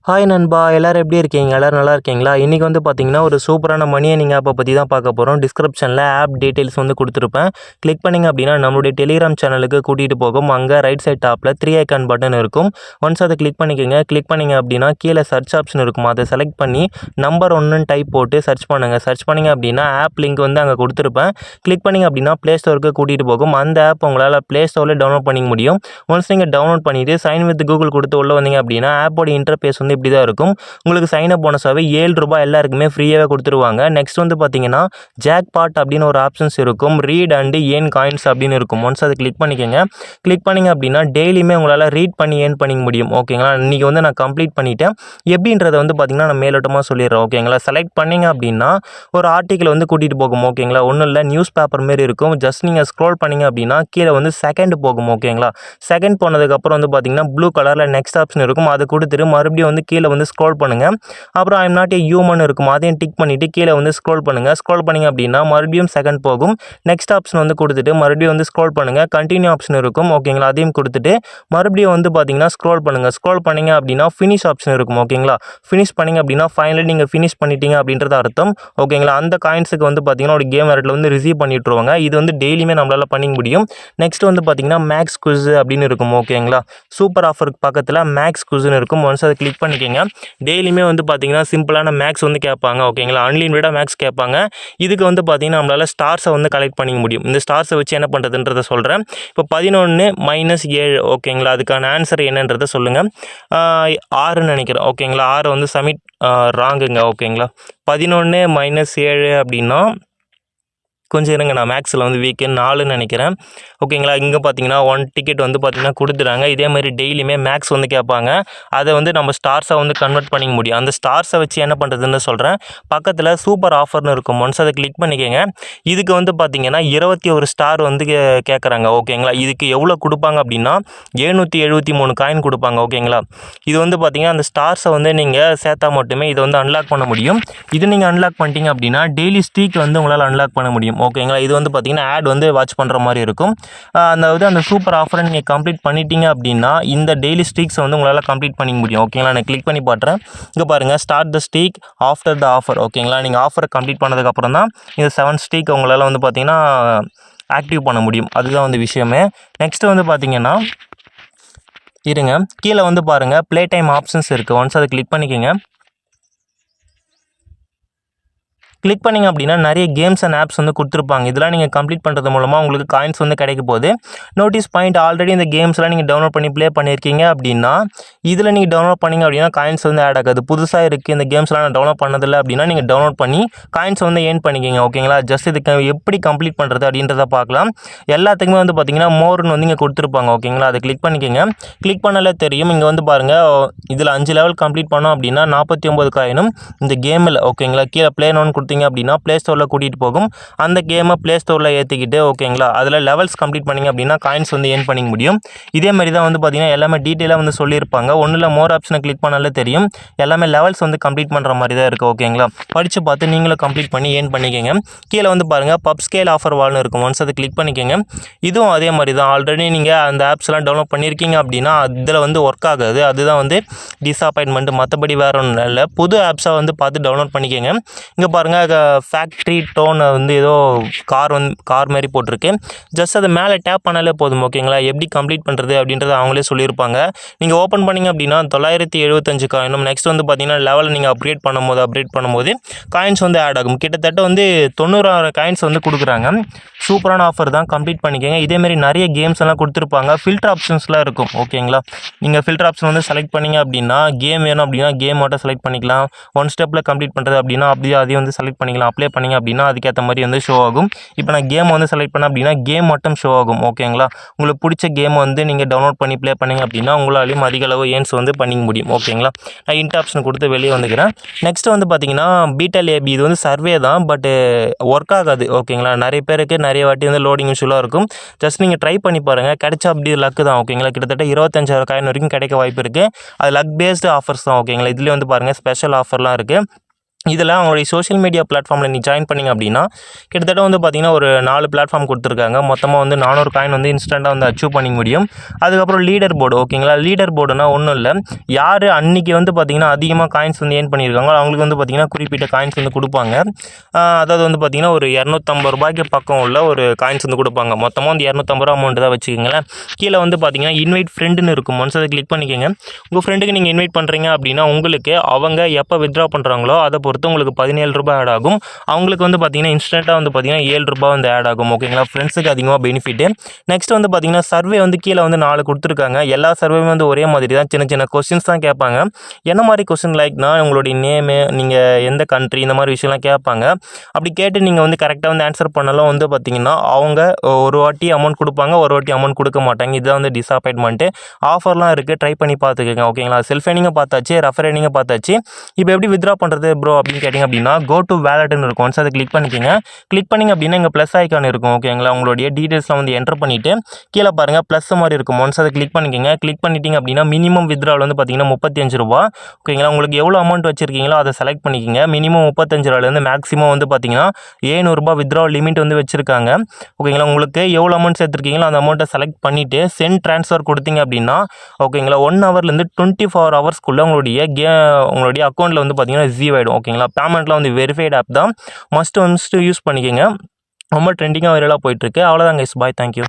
Hi நண்பா, எல்லாரும் எப்படி இருக்கீங்க? எல்லாரும் நல்லா இருக்கீங்களா? இன்றைக்கி வந்து பார்த்தீங்கன்னா, ஒரு சூப்பரான மணி ஏர்னிங் ஆப்பை பற்றி தான் பார்க்க போகிறோம். டிஸ்கிரிப்ஷனில் ஆப் டீட்டெயில்ஸ் வந்து கொடுத்துருப்பேன். கிளிக் பண்ணிங்க அப்படின்னா நம்மளுடைய டெலிகிராம் சேனலுக்கு கூட்டிகிட்டு போகும். அங்கே ரைட் சைட் டாப்பில் 3 ஐக்கான் பட்டன் இருக்கும். ஒன்ஸ் அதை கிளிக் பண்ணிக்கோங்க. கிளிக் பண்ணிங்க அப்படின்னா கீழே சர்ச் ஆப்ஷன் இருக்கும். அதை செலக்ட் பண்ணி நம்பர் 1ன்னு டைப் போட்டு சர்ச் பண்ணுங்கள். சர்ச் பண்ணிங்க அப்படின்னா ஆப் லிங்க் வந்து அங்கே கொடுத்துருப்பேன். கிளிக் பண்ணிங்க அப்படின்னா ப்ளே ஸ்டோருக்கு கூட்டிகிட்டு போகும். அந்த ஆப் உங்களால் ப்ளே ஸ்டோரில் டவுன்லோட் பண்ணிக்க முடியும். ஒன்ஸ் நீங்கள் டவுன்லோட் பண்ணிவிட்டு சைன் வித் கூகுள் கொடுத்து உள்ளே வந்தீங்க அப்படின்னா ஆப்போட இன்டர்ஃபேஸ் வந்து இப்படி தான் இருக்கும். உங்களுக்கு சைன் அப் போனஸாகவே ₹7 எல்லாருக்குமே ஃப்ரீயாகவே கொடுத்துருவாங்க. நெக்ஸ்ட் வந்து பார்த்தீங்கன்னா ஜாக்பாட் அப்படின்னு ஒரு ஆப்ஷன்ஸ் இருக்கும். ரீட் அண்ட் ஏர்ன் காயின்ஸ் அப்படின்னு இருக்கும். ஒன்ஸ் அதை கிளிக் பண்ணிக்கோங்க. கிளிக் பண்ணிங்க அப்படின்னா டெய்லியுமே உங்களால் ரீட் பண்ணி ஏர்ன் பண்ணிக்க முடியும். ஓகேங்களா? இன்றைக்கி வந்து நான் கம்ப்ளீட் பண்ணிவிட்டேன். எப்படின்றத வந்து பார்த்தீங்கன்னா நான் மேலோட்டமாக சொல்லிடுறேன். ஓகேங்களா? செலக்ட் பண்ணிங்க அப்படின்னா ஒரு ஆர்டிக்கல் வந்து கூட்டிகிட்டு போகும். ஓகேங்களா? ஒன்றும் இல்லை, நியூஸ் பேப்பர் மாரி இருக்கும். ஜஸ்ட் நீங்கள் ஸ்க்ரோல் பண்ணிங்க அப்படின்னா கீழே வந்து செகண்ட் போகும். ஓகேங்களா? செகண்ட் போனதுக்கப்புறம் வந்து பார்த்தீங்கன்னா ப்ளூ கலரில் நெக்ஸ்ட் ஆப்ஷன் இருக்கும். அதை கொடுத்துட்டு மறுபடியும் வந்து கீழே வந்து ஸ்க்ரோல் பண்ணுங்கள். அப்புறம் ஐம் நாட் ஏ ஹியூமன் இருக்கும். அதையும் டிக் பண்ணிவிட்டு கீழே வந்து ஸ்க்ரோல் பண்ணுங்கள். ஸ்க்ரோல் பண்ணிங்க அப்படின்னா மறுபடியும் செகண்ட் போகும். நெக்ஸ்ட் ஆப்ஷன் வந்து கொடுத்துட்டு மறுபடியும் வந்து ஸ்க்ரோல் பண்ணுங்கள். கண்டினியூ ஆப்ஷன் இருக்கும். ஓகேங்களா? அதையும் கொடுத்துட்டு மறுபடியும் வந்து பார்த்தீங்கன்னா ஸ்க்ரோல் பண்ணுங்கள். ஸ்க்ரோல் பண்ணிங்க அப்படின்னா ஃபினிஷ் ஆப்ஷன் இருக்கும். ஓகேங்களா? ஃபினிஷ் பண்ணிங்க அப்படின்னா ஃபைனலி நீங்கள் ஃபினிஷ் பண்ணிட்டீங்க அப்படின்றது அர்த்தம். ஓகேங்களா? அந்த காயின்ஸுக்கு வந்து பார்த்தீங்கன்னா ஒரு கேம் விளையாட்டில் வந்து ரிசீவ் பண்ணிட்டுருவாங்க. இது வந்து டெய்லியுமே நம்மளால் பண்ணிக்க முடியும். நெக்ஸ்ட் வந்து பார்த்தீங்கன்னா மேக்ஸ் குவிஸ் அப்படின்னு இருக்கும். ஓகேங்களா? சூப்பர் ஆஃபருக்கு பக்கத்தில் மேக்ஸ் குவிஸ்னு இருக்கும். ஒன்ஸ் அதை கிளிக் பண்ணிக்கோங்க. டெய்லியுமே வந்து பார்த்தீங்கன்னா சிம்பிளான மேக்ஸ் வந்து கேட்பாங்க. ஓகேங்களா? அன்லிமிட்டடாக மேக்ஸ் கேட்பாங்க. இதுக்கு வந்து பார்த்தீங்கன்னா நம்மளால் ஸ்டார்ஸை வந்து கலெக்ட் பண்ணிக்க முடியும். இந்த ஸ்டார்ஸை வச்சு என்ன பண்ணுறதுன்றதை சொல்கிறேன். இப்போ 11 - 7. ஓகேங்களா? அதுக்கான ஆன்சர் என்னன்றதை சொல்லுங்கள். 6ன்னு நினைக்கிறேன். ஓகேங்களா? 6 வந்து சப்மிட் ராங்குங்க. ஓகேங்களா? 11 - 7 அப்படின்னா கொஞ்சம் இருங்க, நான் மேக்ஸில் வந்து வீக்கு 4ன்னு நினைக்கிறேன். ஓகேங்களா? இங்கே பார்த்தீங்கன்னா 1 டிக்கெட் வந்து பார்த்தீங்கன்னா கொடுத்துறாங்க. இதேமாதிரி டெய்லியுமே மேக்ஸ் வந்து கேட்பாங்க. அதை வந்து நம்ம ஸ்டார்ஸை வந்து கன்வெர்ட் பண்ணிக்க முடியும். அந்த ஸ்டார்ஸை வச்சு என்ன பண்ணுறதுன்னு சொல்கிறேன். பக்கத்தில் சூப்பர் ஆஃபர்னு இருக்கும். ஒன்ஸ் அதை கிளிக் பண்ணிக்கோங்க. இதுக்கு வந்து பார்த்தீங்கன்னா 21 ஸ்டார் வந்து கேட்குறாங்க. ஓகேங்களா? இதுக்கு எவ்வளோ கொடுப்பாங்க அப்படின்னா 773 காயின் கொடுப்பாங்க. ஓகேங்களா? இது வந்து பார்த்தீங்கன்னா அந்த ஸ்டார்ஸை வந்து நீங்கள் சேர்த்தா மட்டுமே இதை வந்து அன்லாக் பண்ண முடியும். இது நீங்கள் அன்லாக் பண்ணிட்டீங்க அப்படின்னா டெய்லி ஸ்ட்ரீக் வந்து உங்களால் அன்லாக் பண்ண முடியும். ஓகேங்களா? இது வந்து பார்த்தீங்கன்னா ஆட் வந்து வாட்ச் பண்ணுற மாதிரி இருக்கும். அதாவது அந்த சூப்பர் ஆஃபரை நீங்கள் கம்ப்ளீட் பண்ணிட்டீங்க அப்படின்னா இந்த டெய்லி ஸ்ட்ரீக்ஸை வந்து உங்களால் கம்ப்ளீட் பண்ணிக்க முடியும். ஓகேங்களா? நான் கிளிக் பண்ணி பார்க்குறேன். இங்கே பாருங்கள், start the streak after the offer. ஓகேங்களா? நீங்கள் ஆஃபரை கம்ப்ளீட் பண்ணதுக்கப்புறம் தான் இந்த 7 ஸ்ட்ரீக் உங்களால் வந்து பார்த்தீங்கன்னா ஆக்டிவ் பண்ண முடியும். அதுதான் வந்து விஷயமே. நெக்ஸ்ட்டு வந்து பார்த்தீங்கன்னா இருங்க, கீழே வந்து பாருங்கள் ப்ளே டைம் ஆப்ஷன்ஸ் இருக்குது. ஒன்ஸ் அதை கிளிக் பண்ணிக்கோங்க. கிளிக் பண்ணிங்க அப்படின்னா நிறைய கேம்ஸ் அண்ட் ஆப்ஸ் வந்து கொடுத்துருப்பாங்க. இதெல்லாம் நீங்கள் கம்ப்ளீட் பண்ணுறது மூலமாக உங்களுக்கு காயின்ஸ் வந்து கிடைக்க போகுது. நோட்டீஸ் பாயிண்ட், ஆல்ரெடி இந்த கேம்ஸ்லாம் நீங்கள் டவுன்லோட் பண்ணி ப்ளே பண்ணியிருக்கீங்க அப்படின்னா இதில் நீங்கள் டவுன்லோட் பண்ணிங்க அப்படின்னா காயின்ஸ் வந்து ஆட் ஆகாது. புதுசாக இருக்குது இந்த கேம்ஸ்லாம் நான் டவுன்லோட் பண்ணதில்லை அப்படின்னா நீங்கள் டவுன்லோட் பண்ணி காயின்ஸ் வந்து ஏர்ன் பண்ணிக்கிங்க. ஓகேங்களா? ஜஸ்ட் இதுக்கு எப்படி கம்ப்ளீட் பண்ணுறது அப்படின்றத பார்க்கலாம். எல்லாத்துக்குமே வந்து பார்த்தீங்கன்னா மோர்னு வந்து இங்கே கொடுத்துருப்பாங்க. ஓகேங்களா? அதை கிளிக் பண்ணிக்கோங்க. கிளிக் பண்ணாலே தெரியும். இங்கே வந்து பாருங்கள், இதில் 5 லெவல் கம்ப்ளீட் பண்ணோம் அப்படின்னா 49 காயினும் இந்த கேமில். ஓகேங்களா? கீழே ப்ளே நோன்னு கொடுத்தீங்க அப்படின்னா ப்ளே ஸ்டோரில் கூட்டிகிட்டு போகும். அந்த கேமை ப்ளே ஸ்டோரில் ஏற்றிக்கிட்டு ஓகேங்களா அதில் லெவல்ஸ் கம்ப்ளீட் பண்ணிங்க அப்படின்னா காயின்ஸ் வந்து ஏர்ன் பண்ணிக்க முடியும். இதே மாதிரி தான் வந்து பார்த்தீங்கன்னா எல்லாமே டீட்டெயிலாக வந்து சொல்லியிருப்பாங்க. ஒன்றில் மோர் ஆப்ஷனை கிளிக் பண்ணாலே தெரியும். எல்லாமே லெவல்ஸ் வந்து கம்ப்ளீட் பண்ணுற மாதிரி தான் இருக்குது. ஓகேங்களா? படித்து பார்த்து நீங்களும் கம்ப்ளீட் பண்ணி ஏர்ன் பண்ணிக்கோங்க. கீழே வந்து பாருங்கள் பப் ஸ்கேல் ஆஃபர் வால்னு இருக்கும். ஒன்ஸ் அதை கிளிக் பண்ணிக்கோங்க. இதுவும் அதே மாதிரி தான். ஆல்ரெடி நீங்கள் அந்த ஆப்ஸ்லாம் டவுன்லோட் பண்ணியிருக்கீங்க அப்படின்னா அதில் வந்து ஒர்க் ஆகாது. அதுதான் வந்து டிஸப்பாயின்மெண்ட். மற்றபடி வேறு ஒன்றும் இல்லை. புது ஆப்ஸாக வந்து பார்த்து டவுன்லோட் பண்ணிக்கோங்க. இங்கே பாருங்கள் ஃபேக்ட்ரி டோன் வந்து ஏதோ கார் மாதிரி போட்டிருக்கு. ஜஸ்ட் அதை மேலே டேப் பண்ணாலே போதும். ஓகேங்களா? எப்படி கம்ப்ளீட் பண்ணுறது அப்படின்றத அவங்களே சொல்லியிருப்பாங்க. நீங்கள் ஓப்பன் பண்ணிங்க அப்படின்னா 975 காயினும் நெக்ஸ்ட் வந்து பார்த்தீங்கன்னா லெவலில் நீங்கள் அப்கிரேட் பண்ணும்போது காயின்ஸ் வந்து ஆட் ஆகும். கிட்டத்தட்ட வந்து 96 காயின்ஸ் வந்து கொடுக்குறாங்க. சூப்பரான ஆஃபர் தான். கம்ப்ளீட் பண்ணிக்கோங்க. இதேமாரி நிறைய கேம்ஸ் எல்லாம் கொடுத்துருப்பாங்க. ஃபில்டர் ஆப்ஷன்ஸ்லாம் இருக்கும். ஓகேங்களா? நீங்கள் ஃபில்டர் ஆப்ஷன் வந்து செலக்ட் பண்ணிங்க அப்படின்னா கேம் வேணும் அப்படின்னா கேம் மட்டும் செலக்ட் பண்ணிக்கலாம். ஒன் ஸ்டெப்பில் கம்ப்ளீட் பண்ணுறது அப்படின்னா அப்படியே அதையும் வந்து செலக்ட் பண்ணிக்கலாம். அப்ளை பண்ணிங்க அப்படின்னா அதுக்கேற்ற மாதிரி வந்து ஷோ ஆகும். இப்போ நான் கேம் வந்து செலக்ட் பண்ணேன் அப்படின்னா கேம் மட்டும் ஷோ ஆகும். ஓகேங்களா? உங்களுக்கு பிடிச்ச கேம் வந்து நீங்கள் டவுன்லோட் பண்ணி ப்ளே பண்ணிங்க அப்படின்னா உங்களாலையும் அதிக அளவு ஏர்ன்ஸ் வந்து பண்ணிக்க முடியும். ஓகேங்களா? நான் இன்ட் ஆப்ஷன் கொடுத்து வெளியே வந்துக்கிறேன். நெக்ஸ்ட் வந்து பார்த்தீங்கன்னா பீட்டல் ஏபி. இது வந்து சர்வே தான், பட் ஒர்க் ஆகாது. ஓகேங்களா? நிறைய பேருக்கு நிறைய வாட்டி வந்து லோடிங் இஷ்யூலாம் இருக்கும். ஜஸ்ட் நீங்கள் ட்ரை பண்ணி பாருங்கள். கிடைச்சா அப்படி லக்கு தான். ஓகேங்களா? கிட்டத்தட்ட 25,000 காயின் வரைக்கும் கிடைக்க வாய்ப்பு இருக்குது. அது லக் பேஸ்டு ஆஃபர்ஸ் தான். ஓகேங்களா? இதுலேயே வந்து பாருங்கள் ஸ்பெஷல் ஆஃபர்லாம் இருக்குது. இதில் அவங்களுடைய சோஷியல் மீடியா பிளாட்ஃபார்மில் நீ ஜாயின் பண்ணிங்க அப்படின்னா கிட்டத்தட்ட வந்து பார்த்திங்கன்னா ஒரு 4 பிளாட்ஃபார்ம் கொடுத்துருக்காங்க. மொத்தமாக வந்து 400 காயின் வந்து இன்ஸ்டண்ட்டாக வந்து அச்சீவ் பண்ணிக்க முடியும். அதுக்கப்புறம் லீடர் போர்டு ஓகேங்களா. லீடர் போர்டுனா ஒன்றும் இல்லை, யார் அன்றைக்கி வந்து பார்த்திங்கன்னா அதிகமாக காயின்ஸ் வந்து ஏர்ன் பண்ணியிருக்காங்களோ அவங்களுக்கு வந்து பார்த்திங்கன்னா குறிப்பிட்ட காயின்ஸ் வந்து கொடுப்பாங்க. அதாவது வந்து பார்த்திங்கன்னா ஒரு ₹250 பக்கம் உள்ள ஒரு காயின்ஸ் வந்து கொடுப்பாங்க. மொத்தமாக வந்து ₹250 அமௌண்ட்டு தான் வச்சுக்கோங்களேன். கீழே வந்து பார்த்திங்கன்னா இன்வைட் ஃப்ரெண்டுன்னு இருக்கும். ஒன்ஸ் அதை கிளிக் பண்ணிக்கோங்க. உங்கள் ஃப்ரெண்டுக்கு நீங்கள் இன்வைட் பண்ணுறீங்க அப்படின்னா உங்களுக்கு அவங்க எப்போ வித்ட்ரா பண்ணுறாங்களோ அதை பொறுத்து உங்களுக்கு ₹17 ஆட் ஆகும். அவங்களுக்கு வந்து பார்த்திங்கன்னா இன்ஸ்டண்ட்டாக வந்து பார்த்திங்கன்னா ₹7 வந்து ஆட் ஆகும் ஓகேங்களா. ஃப்ரெண்ட்ஸுக்கு அதிகமாக பெனிஃபிட்டு. நெக்ஸ்ட் வந்து பார்த்திங்கன்னா சர்வே வந்து கீழே வந்து 4 கொடுத்துருக்காங்க. எல்லா சர்வேவும் வந்து ஒரே மாதிரி தான், சின்ன சின்ன கொஸ்டின்ஸ் தான் கேட்பாங்க. என்ன மாதிரி கொஸ்டின் லைக்னா உங்களுடைய நேமு, நீங்கள் எந்த கண்ட்ரி, இந்த மாதிரி விஷயம்லாம் கேட்பாங்க. அப்படி கேட்டு நீங்கள் வந்து கரெக்டாக வந்து ஆன்சர் பண்ணாலும் வந்து பார்த்திங்கன்னா அவங்க ஒரு வாட்டி அமௌண்ட் கொடுப்பாங்க, ஒரு வாட்டி அமௌண்ட் கொடுக்க மாட்டாங்க. இதுதான் வந்து டிஸப்பாயின்மெண்ட்டு. ஆஃபர்லாம் இருக்குது, ட்ரை பண்ணி பார்த்துக்கோங்க ஓகேங்களா. செல்ஃப் ஏர்னிங்கை பார்த்தாச்சு, ரெஃபர் ஏர்னிங்கை பார்த்தாச்சு. இப்போ எப்படி வித்ட்ரா பண்ணுறது ப்ரோ அப்படின்னு கேட்டிங்க அப்படின்னா கோ டு வேலட்னு இருக்கும். ஒன்ஸ் அதை கிளிக் பண்ணிக்கோங்க. கிளிக் பண்ணிங்க அப்படின்னா இங்கே ப்ளஸ் ஐக்கான் இருக்கும் ஓகேங்களா. உங்களுடைய டீட்டெயில்ஸ்லாம் வந்து என்டர் பண்ணிவிட்டு கீழே பாருங்கள் ப்ளஸ் மாதிரி இருக்கும். ஒன்ஸ் அதை கிளிக் பண்ணிக்கோங்க. கிளிக் பண்ணிட்டீங்க அப்படின்னா மினிமம் வித்ட்ராவல் வந்து பார்த்திங்கன்னா ₹35 ஓகேங்களா. உங்களுக்கு எவ்வளோ அமௌண்ட் வச்சுருக்கீங்களோ அதை செலக்ட் பண்ணிக்கோங்க. மினிமம் ₹35 மேக்ஸிமம் வந்து பார்த்திங்கன்னா ₹700 வித்ட்ராவல் லிமிட் வந்து வச்சுருக்காங்க ஓகேங்களா. உங்களுக்கு எவ்வளோ அமௌண்ட் சேர்த்துருக்கீங்களோ அந்த அமௌண்ட்டை செலக்ட் பண்ணிவிட்டு சென்ட் ட்ரான்ஸ்ஃபர் கொடுத்தீங்க அப்படின்னா ஓகேங்களா 1 ஹவர்லேருந்து 24 ஹவர்ஸ்க்குள்ளே உங்களுடைய அக்கௌண்ட்டில் வந்து பார்த்திங்கன்னா ஜீவ் ஆகிடும் ஓகேங்களா. பேமெண்ட்லாம் வந்து வெரிஃபைடு ஆப் தான், மஸ்ட்டு யூஸ் பண்ணிக்கோங்க. ரொம்ப ட்ரெண்டிங்காக வைரலாக போயிட்டுருக்கு. அவ்வளோதான் கைஸ், பாய், தேங்க்யூ.